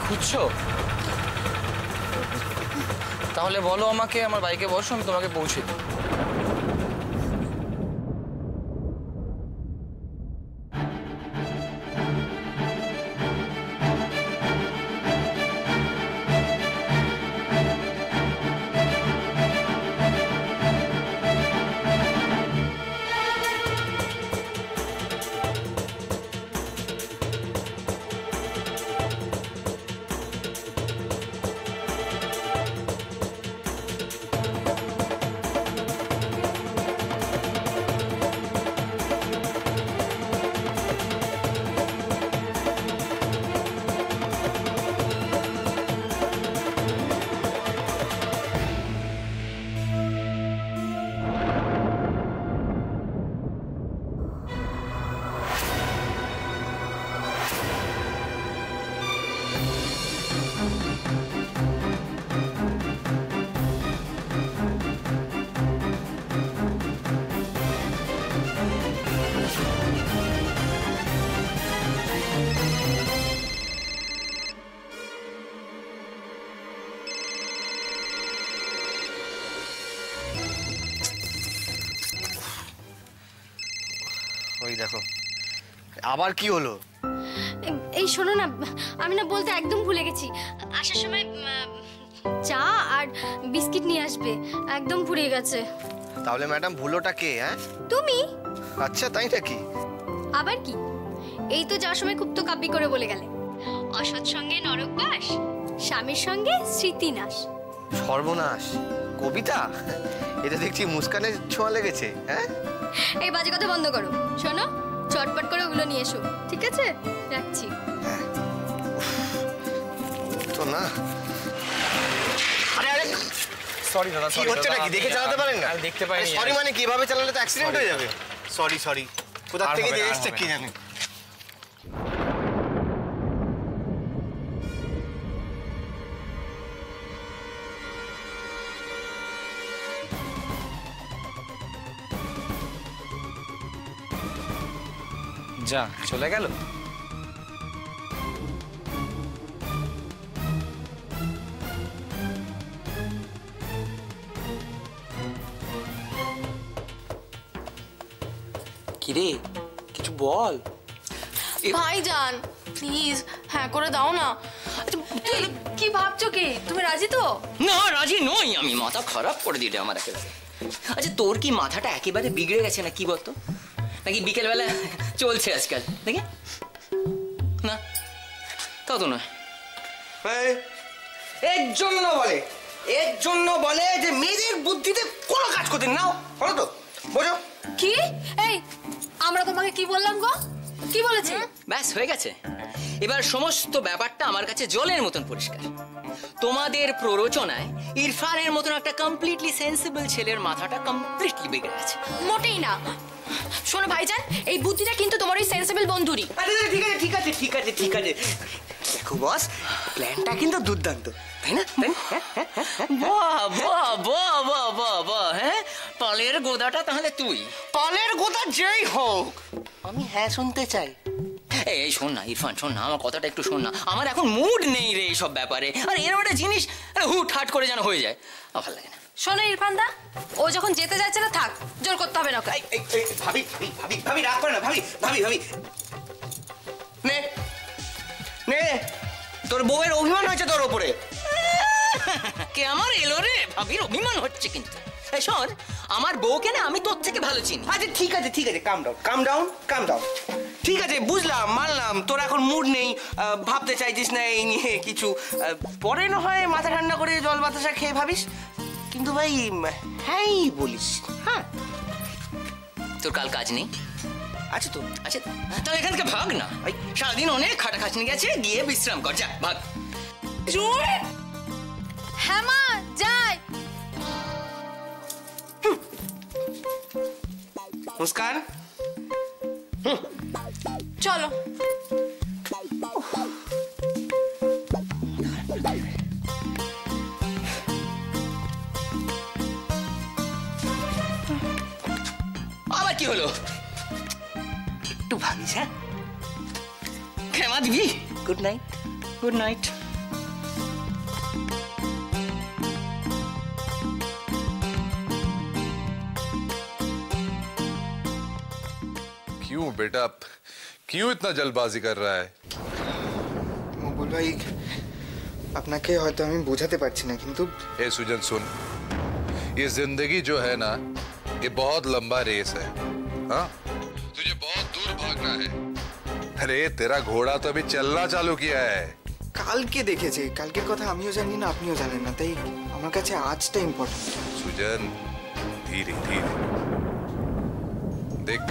খুঁজছো? তাহলে বলো আমাকে, আমার বাইকে বসো, আমি তোমাকে পৌঁছে দিই। ওই দেখো, আবার কি হলো? এই শোনো না, আমি না বলতে একদম ভুলে গেছি। আসার সময় চা আর বিস্কিট নিয়ে আসবে, একদম ভুলে গেছে। তাহলে ম্যাডাম ভুলোটা কে? হ্যাঁ, তুমি। আচ্ছা, তাই নাকি? আবার কি? এই তো যাওয়ার সময় খুব তো কাপি করে বলে গেলে, অসৎ সঙ্গে নরকবাস, স্বামীর সঙ্গে স্মৃতিনাশ। সর্বনাশ, কবিতা? এটা দেখছি মুস্কানের ছোঁয়া লেগেছে। হ্যাঁ, এই বাজে কথা বন্ধ করো। শোনো, চটপট করে ওগুলো নিয়ে এসো, ঠিক আছে? রাখছি। তো না। আরে আরে, সরি দাদা, কি হচ্ছে নাকি? দেখে চালাতে পারেন না? দেখতে পাইনি। সরি মানে কিভাবে চালালে তো অ্যাক্সিডেন্ট হয়ে যাবে। সরি সরি, কোথা থেকে যে এসছে কি জানি। যা চলে গেল। কিরে, কিছু বল। ভাইজান প্লিজ হ্যাঁ করে দাও না। কি ভাবছো কি? তুমি রাজি তো? না, রাজি নই আমি। মাথা খারাপ করে দিলে আমার একেবারে। আচ্ছা, তোর কি মাথাটা একেবারে বিগড়ে গেছে না কি বলতো? নাকি বিকেলবেলা চলছে আজকাল দেখে? না, তা তো নয়। এর জন্য বলে যে মেয়েদের বুদ্ধিতে কোনো কাজ করতে নাও, বলো তো, বোঝো? কি? এই আমরা তোমাকে কি বললাম গো? কি বলেছি? ব্যাস হয়ে গেছে। এবার সমস্ত ব্যাপারটা আমার কাছে জলের মতন পরিষ্কার। তোমাদের প্ররোচনায় ইরফানের মতন একটা কমপ্লিটলি সেন্সিবল ছেলের মাথাটা কমপ্লিটলি বিগড়ে গেছে। মোটেই না। শোনো ভাইজান, এই বুদ্ধিটা কিন্তু তোমার ওই সেন্সিবল বন্ধুরই। ঠিক আছে। দেখো বস, প্ল্যানটা কিন্তু দুর্দান্ত, তাই না? বাহ বাহ বাহ বাহ বাহ বাহ। হ্যাঁ, পালের গোদাটা তাহলে তুই? পালের গোদা যেই হোক, আমি হ্যাঁ শুনতে চাই। এই শোন না ইরফান, শোন না, আমার কথাটা একটু শোন না। আমার এখন মুড নেই রে এইসব ব্যাপারে। আর এরকম একটা জিনিস হুট হাট করে যেন হয়ে যায়, ভালো লাগে না। শোনো ইরফান দা, ও যখন যেতে যাচ্ছে না, থাক, জোর করতে হবে না। ভাবি রাগ করে না। ভাবি নে, তোর বউয়ের অভিমান হয়েছে তোর ওপরে। কে আমার এলো রে? ভাবির অভিমান হচ্ছে কিন্তু। শোন, আমার বউকে না আমি তোর থেকে ভালো চিনি। আচ্ছা ঠিক আছে, কাম ডাউন। ঠিক আছে, বুঝলাম, মানলাম তোর এখন মুড নেই, ভাবতে চাইছিস না এই নিয়ে কিছু। পরে না হয় মাথা ঠান্ডা করে জল বাতাসা খেয়ে ভাবিস, কিন্তু ভাই হ্যাঁ বলিস। হ্যাঁ, তোর কাল কাজ নেই? আচ্ছা তো। আচ্ছা, তাহলে এখান থেকে ভাগ না। সারাদিন অনেক খাটাখাটনি গেছে, গিয়ে বিশ্রাম কর, যা ভাগ। হ্যাঁ মা, যাই। মুস্কান, চলো। আবার কি হলো? একটু ভাবিস। হ্যাঁ, ক্ষমা দিবি? Good night. क्यों बेटा, क्यों इतना जल्दबाजी कर रहा है? মকবুল ভাই, আপনাকে হয়তো আমি বোঝাতে পারছি না, কিন্তু ए सुजन सुन, ये जिंदगी जो है ना, ये बहुत लंबा रेस है। हाँ, तुझे बहुत दूर भागना है। अरे तेरा घोड़ा तो अभी चलना चालू किया है। কালকে দেখেছি, কালকের কথা আমিও জানি না, আপনিও জানেন না, তাই আমার কাছে আজটা ইম্পর্টেন্ট। सुजन धीरे धीरे देख,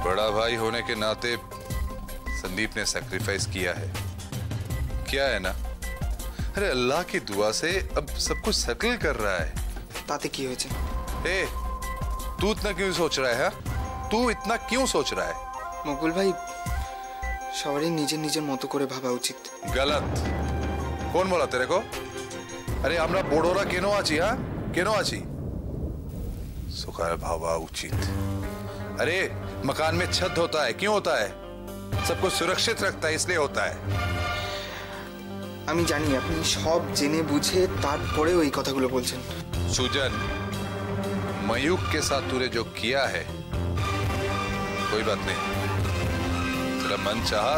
बड़ा भाई होने के नाते संदीप ने सैक्रिफाइस किया है, क्या है ना? अरे अल्लाह की दुआ से अब सब कुछ सेटल कर रहा है। তাতে কি হয়েছে? ए, तू इतना क्यों सोच रहा है? तू इतना क्यों सोच रहा है? মকবুল ভাই, সবারই নিজের নিজের মতো করে ভাবা উচিত। गलत। कौन बोला तेरे को? अरे আমরা বড়রা কেন আছি? হ্যাঁ, কেন আছি? सुखार भावा उचित। अरे मकान में छत होता है, क्यों होता है? सबको सुरक्षित रखता है, इसलिए होता है। আমি জানি আপনি সব জেনে বুঝে তারপরে ওই কথাগুলো বলছেন। सुजन, मयूक के साथ तूने जो किया है, कोई बात नहीं, तेरा मन चाहा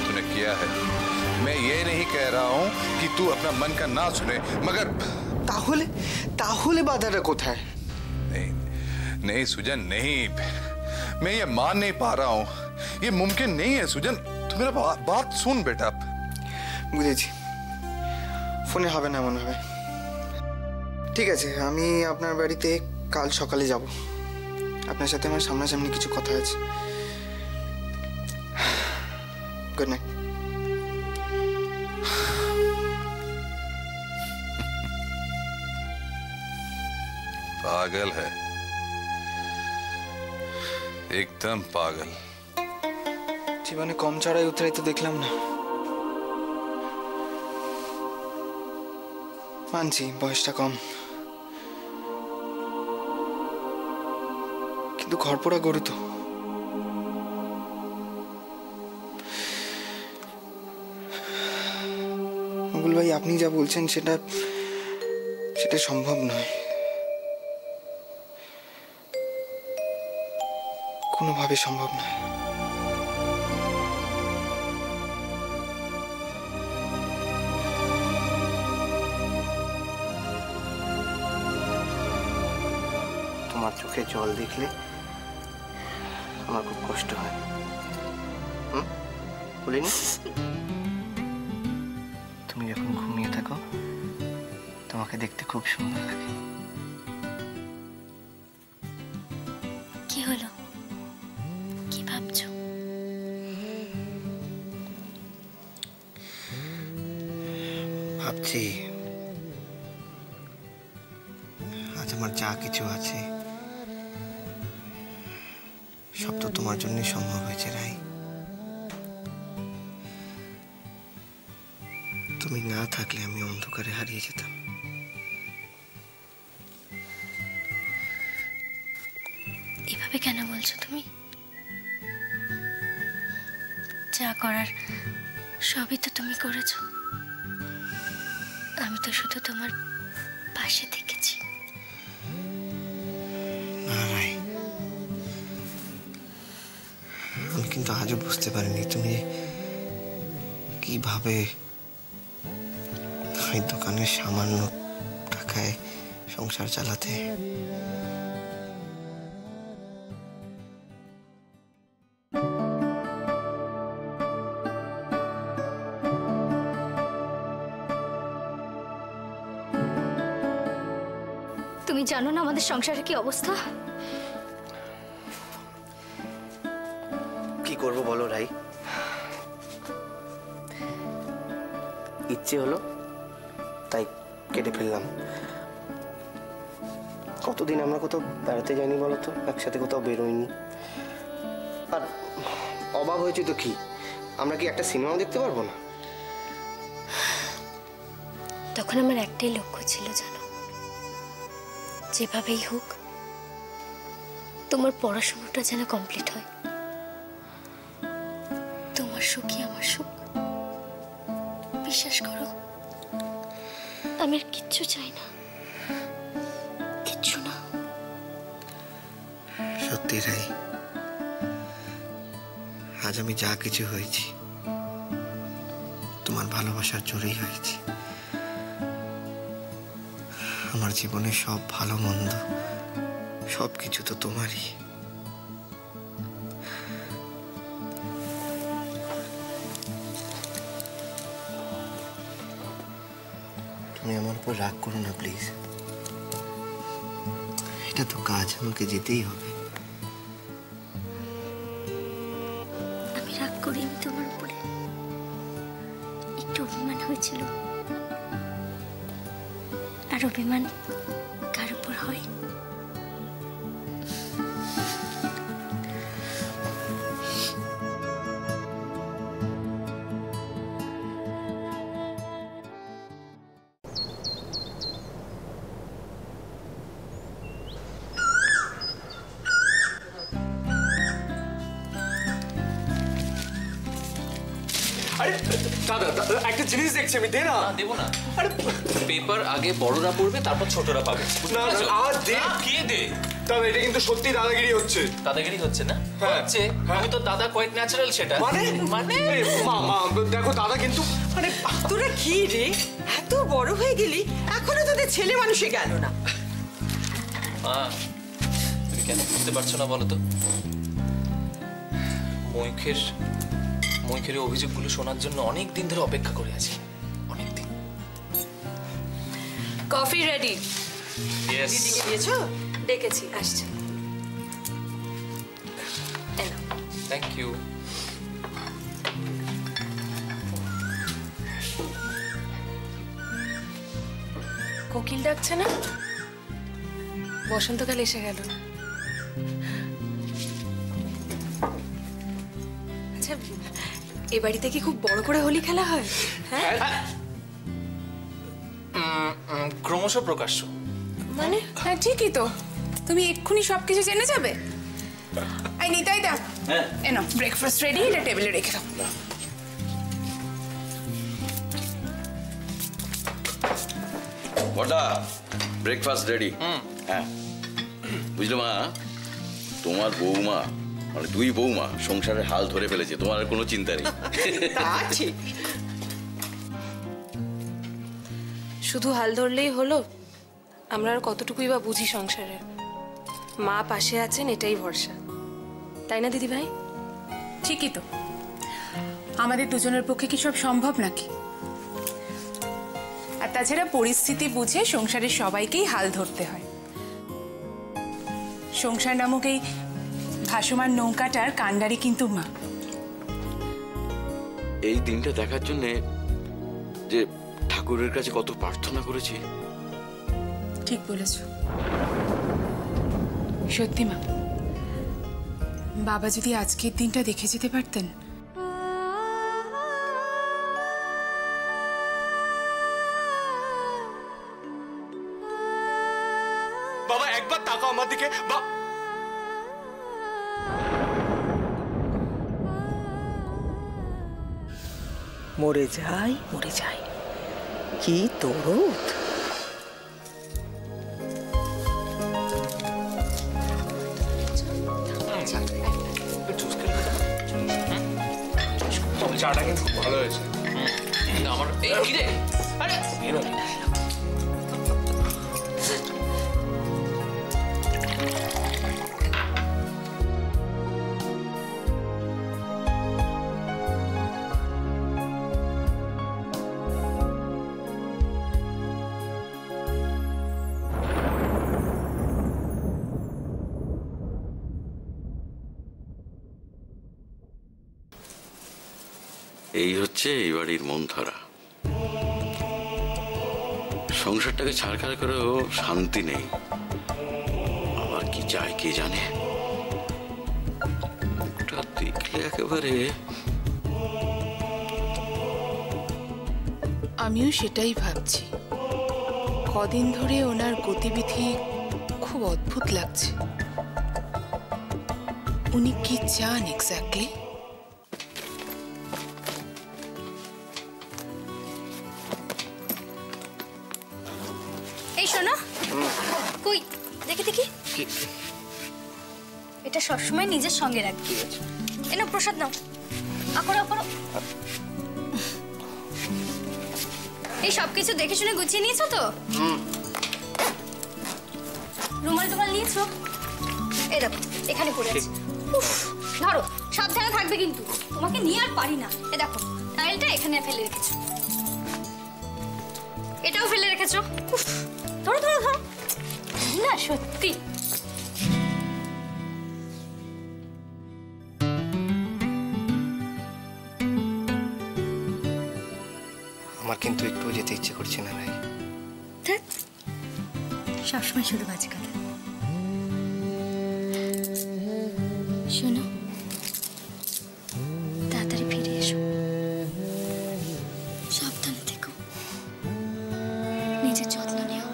तूने किया है। मैं ये नहीं कह रहा हूं कि तू अपना मन का ना सुने, मगर তাহলে তাহলে বাধাটা কোথায়? नहीं नहीं सुजन, नहीं, मैं ये मान नहीं पा रहा हूं, ये मुमकिन नहीं है। सुजन, तू मेरा बात सुन बेटा। বুঝেছি, ফোনে হবে না মনে হয়। ঠিক আছে, আমি আপনার বাড়িতে কাল সকালে যাব। আপনার সাথে আমার সামনাসামনি কিছু কথা আছে। Good night. पागल है, एकदम पागल। জীবনে কম চড়াই উতরাই তো দেখলাম না। মানছি বয়সটা কম, কিন্তু ঘরপোড়া গরু তো। মকবুল ভাই, আপনি যা বলছেন সেটা সম্ভব নয়, কোনোভাবে সম্ভব নয়। তোমার চোখে জল দেখলে আমার খুব কষ্ট হয়। বলিনি? তুমি যখন ঘুমিয়ে থাকো তোমাকে দেখতে খুব সুন্দর লাগে। কি হলো? কি ভাবছো? ভাবছি আজ আমার যা কিছু আছে সব তো তোমার জন্যই সম্ভব হয়েছে রাই। তুমি না থাকলে আমি অন্ধকারে হারিয়ে যেতাম। এভাবে কেন বলছো তুমি? যা করার সবই তো তুমি করেছো, আমি তো শুধু তোমার পাশে থেকেছি। না রাই, আমি কিন্তু আজও বুঝতে পারিনি তুমি কিভাবে ওই দোকানের সামান্য টাকায় সংসার চালাতে। তুমি জানো না আমাদের সংসারের কি অবস্থা? কি করব বলো রাই, ইচ্ছে হলো তাই কেটে ফেললাম। কতদিন আমরা কোথাও বেড়াতে যাইনি বলো তো, একসাথে কোথাও বেরোইনি। আর অবাক হয়েছে তো কি, আমরা কি একটা সিনেমাও দেখতে পারবো না? তখন আমার একটাই লক্ষ্য ছিল জানো, যেভাবেই হোক তোমার পড়াশোনাটা যেন কমপ্লিট হয়। তোমার সুখই আমার সুখ, বিশ্বাস করো আমি আর কিচ্ছু চাই না, কিচ্ছু না। সত্যি রাই, আজ আমি যা কিছু হয়েছি তোমার ভালোবাসার জোরেই হয়েছি। আমার জীবনে সব ভালো মন্দ সব কিছু তো তোমারই। তুমি আমার উপর রাগ করো না প্লিজ। এটা তো কাজ, আমাকে যেতেই হবে। আমি রাগ করিনি তোমার উপরে, একটু অভিমান হয়েছিল। আর অভিমান কার উপর হয়? আরে দাদা একটা জিনিস দেখছি আমি, দে না। দেবো না। আরে পেপার আগে বড়রা পড়বে, তারপর ছোটরা পাবে। না আর দে। কে দে? দাদা এটা কিন্তু সত্যি দাদাগিরি হচ্ছে। দাদাগিরি হচ্ছে না? হ্যাঁ। হচ্ছে। আমি তো দাদা কোয়াইট ন্যাচারাল সেটা। মানে মা দেখো দাদা কিন্তু মানে তোরা কি রে, এত বড় হয়ে গেলি এখনো তোদের ছেলে মানুষে গেল না। মা, তুমি কেন বুঝতে পারছো না বলো তো? মৈখের অভিযোগগুলো শোনার জন্য অনেক দিন ধরে অপেক্ষা করে আছি, অনেক দিন। Coffee ready. ইয়েস। দিদিকে দিয়েছো? ডেকেছি, আসছে। Thank you. কোকিল ডাকছে না? বসন্তকাল এসে গেল। আচ্ছা, এ বাড়িতে কি খুব বড় করে হোলি খেলা হয়? হ্যাঁ, ক্রমশ প্রকাশ্য। মানে হ্যাঁ ঠিকই তো, তুমি এক্ষুনি সবকিছু জেনে যাবে। এই নিতাই দা, এনো ব্রেকফাস্ট রেডি, এটা টেবিলে রেখে দাও। বড়দা ব্রেকফাস্ট রেডি। হ্যাঁ বুঝলো মা, তোমার বৌমা মানে দুই বৌমা সংসারের হাল ধরে ফেলেছে, তোমার আর কোনো চিন্তা নেই। ঠিক। শুধু হাল ধরলেই হলো? আমরা আর কতটুকুই বা বুঝি সংসারে। মা পাশে আছেন, এটাই ভরসা, তাই না দিদি ভাই? ঠিকই তো, আমাদের দুজনের পক্ষে কি সব সম্ভব নাকি? আর তাছাড়া পরিস্থিতি বুঝে সংসারের সবাইকেই হাল ধরতে হয়। সংসার নামক এই ভাসমান নৌকাটার কাণ্ডারি কিন্তু মা। এই দিনটা দেখার জন্য যে ঠাকুরের কাছে কত প্রার্থনা করেছি। ঠিক বলেছ, সত্যি মা। বাবা যদি আজকের দিনটা দেখে যেতে পারতেন। বাবা একবার তাকাও আমার দিকে। মরে যাই মরে যাই, কি দরদ। চাটা কিন্তু খুব ভালো হয়েছে। আমার কি রে? আরে এই হচ্ছে এই বাড়ির মন ধরা। সংসারটাকে ছাড়খাড় করেও শান্তি নেই। আমার কি চাই কে জানে। ওটা দেখলে একেবারে। আমিও সেটাই ভাবছি, কদিন ধরে ওনার গতিবিধি খুব অদ্ভুত লাগছে। উনি কি চান এক্স্যাক্টলি? এই শোনো, কই দেখি দেখি, এটা সবসময় নিজের সঙ্গে রাখবি। এনো প্রসাদ নাও। করো করো। এই সব কিছু দেখে শুনে গুছিয়ে নিয়েছো তো? রুমাল টুমাল নিয়েছো? এই দেখো এখানে পড়ে আছে। উফ, ধরো সাবধানে থাকবে কিন্তু, তোমাকে নিয়ে আর পারি না। এ দেখো টাইলটা এখানে ফেলে রেখেছো, এটাও ফেলে রেখেছো। উফ, ধরো ধরো ধরো না সত্যি। আমার কিন্তু একটু যেতে ইচ্ছে করছে না ভাই। সবসময় শুধু বাজে কথা। শোনো, তাড়াতাড়ি ফিরে এসো, সাবধানে থেকো, নিজের যত্ন নিও।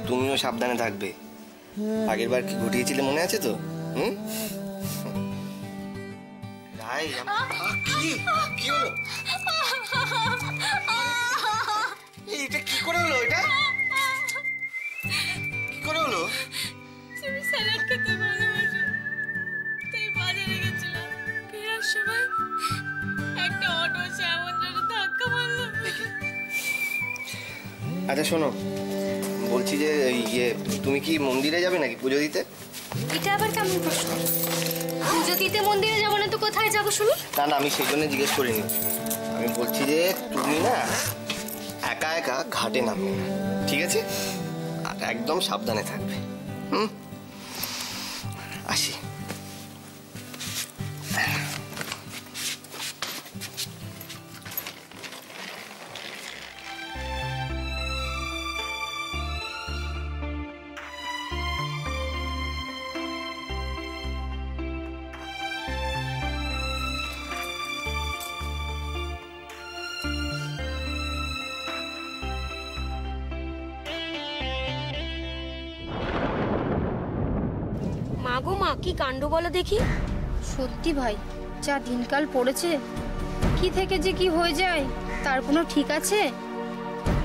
তুমিও সাবধানে থাকবে। আগের বার কি ঘটিয়েছিলে মনে আছে তো? রাই, কি হলো? এটা কি করে হলো? এটা কি করে হলো? তুমি স্যালাড খেতে ভালোবাসো, তাই বাজারে গেছিলাম। ফেরার সময় একটা অটো এমন জোরে ধাক্কা মারলো। আচ্ছা শোনো, বলছি যে তুমি কি মন্দিরে যাবে নাকি পুজো দিতে? এটা আবার কেমন প্রশ্ন? পুজো দিতে মন্দিরে যাবো না তো কোথায় যাবো শুনি? না না, আমি সেই জন্য জিজ্ঞেস করিনি। আমি বলছি যে তুমি না একা একা ঘাটে নামবে না, ঠিক আছে? আর একদম সাবধানে থাকবে। আসি। মাগো মা, কি কাণ্ড বলো দেখি। সত্যি ভাই, যা দিনকাল পড়েছে, কি থেকে যে কি হয়ে যায় তার কোনো ঠিক আছে?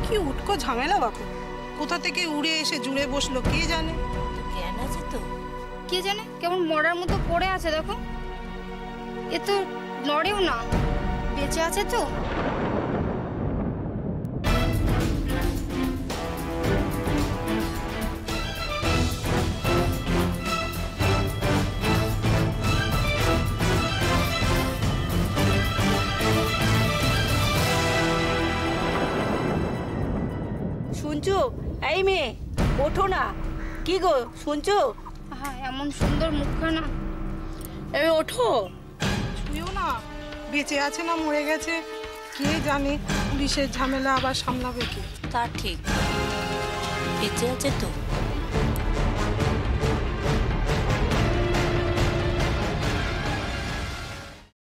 কি উটকো ঝামেলা বাপু, কোথা থেকে উড়ে এসে জুড়ে বসলো কে জানে। জ্ঞান আছে তো? কে জানে, কেমন মরার মতো পড়ে আছে দেখো। এ তো নড়েও না, বেঁচে আছে তো। শুনছো? এই মেয়ে ওঠো না। কি গো শুনছো? হ্যাঁ, এমন সুন্দর মুখখানা। এই ওঠো। শুয়েও না, বেঁচে আছে না মরে গেছে কে জানে। পুলিশের ঝামেলা আবার সামলাবে কি? তা ঠিক, বেঁচে আছে তো।